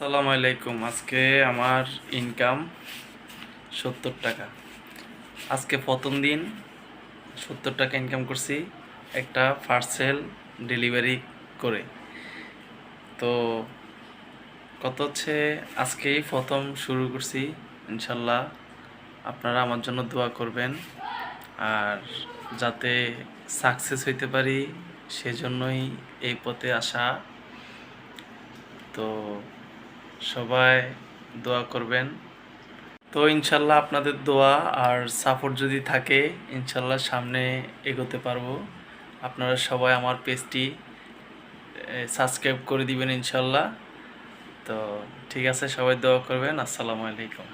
আসসালামু আলাইকুম। আজকে আমার ইনকাম 70 টাকা। আজকে প্রথম দিন 70 টাকা ইনকাম করছি একটা পার্সেল ডেলিভারি করে। তো কত হচ্ছে, আজকেই প্রথম শুরু করছি। ইনশাল্লাহ আপনারা আমার জন্য দোয়া করবেন আর যাতে সাকসেস হইতে পারি সেজন্যই এই পথে আসা। তো সবাই দোয়া করবেন। তো ইনশাল্লাহ আপনাদের দোয়া আর সাপোর্ট যদি থাকে ইনশাল্লাহ সামনে এগোতে পারবো। আপনারা সবাই আমার পেজটি সাবস্ক্রাইব করে দিবেন ইনশাল্লাহ। তো ঠিক আছে, সবাই দোয়া করবেন। আসসালামু আলাইকুম।